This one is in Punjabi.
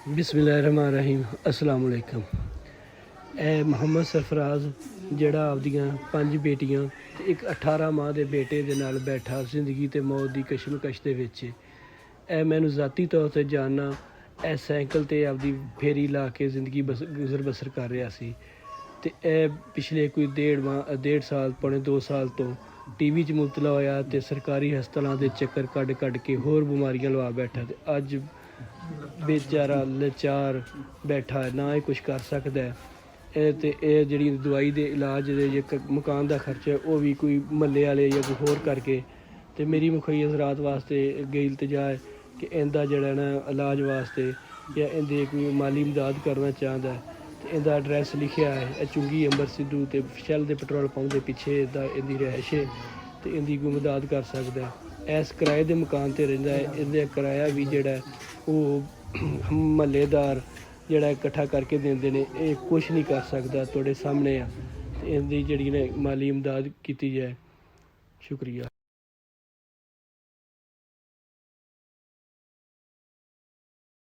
बिस्मिल्लाहिर्रहमानिर्रहीम अस्सलाम वालेकुम। ਇਹ ਮੁਹੰਮਦ ਸਰਫਰਾਜ਼ ਜਿਹੜਾ ਆਪਦੀਆਂ 5 ਬੇਟੀਆਂ ਤੇ ਇੱਕ 18 ਮਾਹ ਦੇ ਬੇਟੇ ਦੇ ਨਾਲ ਬੈਠਾ ਜ਼ਿੰਦਗੀ ਤੇ ਮੌਤ ਦੀ ਕਸ਼ਮਕਸ਼ ਦੇ ਵਿੱਚ। ਇਹ ਮੈਨੂੰ ਜ਼ਾਤੀ ਤੌਰ 'ਤੇ ਜਾਣਨਾ, ਇਹ ਸਾਈਕਲ 'ਤੇ ਆਪਦੀ ਫੇਰੀ ਲਾ ਕੇ ਜ਼ਿੰਦਗੀ ਗੁਜ਼ਰ ਬਸਰ ਕਰ ਰਿਹਾ ਸੀ ਅਤੇ ਇਹ ਪਿਛਲੇ ਕੋਈ ਡੇਢ ਸਾਲ ਪੌਣੇ 2 ਸਾਲ ਤੋਂ ਟੀ.ਵੀ 'ਚ ਮੁਬਤਲਾ ਹੋਇਆ ਅਤੇ ਸਰਕਾਰੀ ਹਸਪਤਾਲਾਂ ਦੇ ਚੱਕਰ ਕੱਢ ਕੇ ਹੋਰ ਬਿਮਾਰੀਆਂ ਲਵਾ ਬੈਠਾ ਅਤੇ ਅੱਜ ਬੇਚਾਰਾ ਲਾਚਾਰ ਬੈਠਾ, ਨਾ ਇਹ ਕੁਛ ਕਰ ਸਕਦਾ। ਇਹ ਜਿਹੜੀ ਦਵਾਈ ਦੇ ਇਲਾਜ ਦੇ ਜੇ ਮਕਾਨ ਦਾ ਖਰਚਾ ਉਹ ਵੀ ਕੋਈ ਮਹੱਲੇ ਵਾਲੇ ਜਾਂ ਕੋਈ ਹੋਰ ਕਰਕੇ। ਅਤੇ ਮੇਰੀ ਮੁਖਈ ਹਜ਼ਰਾਤ ਵਾਸਤੇ ਅੱਗੇ ਇਲਤਜਾ ਹੈ ਕਿ ਇਹਦਾ ਜਿਹੜਾ ਨਾ ਇਲਾਜ ਵਾਸਤੇ ਜਾਂ ਇਹਦੇ ਕੋਈ ਮਾਲੀ ਮਦਦ ਕਰਨਾ ਚਾਹੁੰਦਾ ਅਤੇ ਇਹਦਾ ਐਡਰੈਸ ਲਿਖਿਆ ਹੈ, ਇਹ ਚੁੰਗੀ ਅੰਬਰ ਸਿੱਧੂ ਅਤੇ ਸ਼ੈੱਲ ਦੇ ਪੈਟਰੋਲ ਪੰਪ ਦੇ ਪਿੱਛੇ ਇਹਦੀ ਰਿਹਾਇਸ਼ ਹੈ ਅਤੇ ਇਹਦੀ ਕੋਈ ਮਦਦ ਕਰ ਸਕਦਾ। ਇਸ ਕਿਰਾਏ ਦੇ ਮਕਾਨ 'ਤੇ ਰਹਿੰਦਾ ਹੈ। ਇਹਦਾ ਕਿਰਾਇਆ ਵੀ ਜਿਹੜਾ ਉਹ ਮਹੱਲੇਦਾਰ ਜਿਹੜਾ ਇਕੱਠਾ ਕਰਕੇ ਦਿੰਦੇ ਨੇ। ਇਹ ਕੁਛ ਨਹੀਂ ਕਰ ਸਕਦਾ, ਤੁਹਾਡੇ ਸਾਹਮਣੇ ਆ। ਅਤੇ ਇਹਦੀ ਜਿਹੜੀ ਨਾ ਮਾਲੀ ਇਮਦਾਦ ਕੀਤੀ ਜਾਏ। ਸ਼ੁਕਰੀਆ।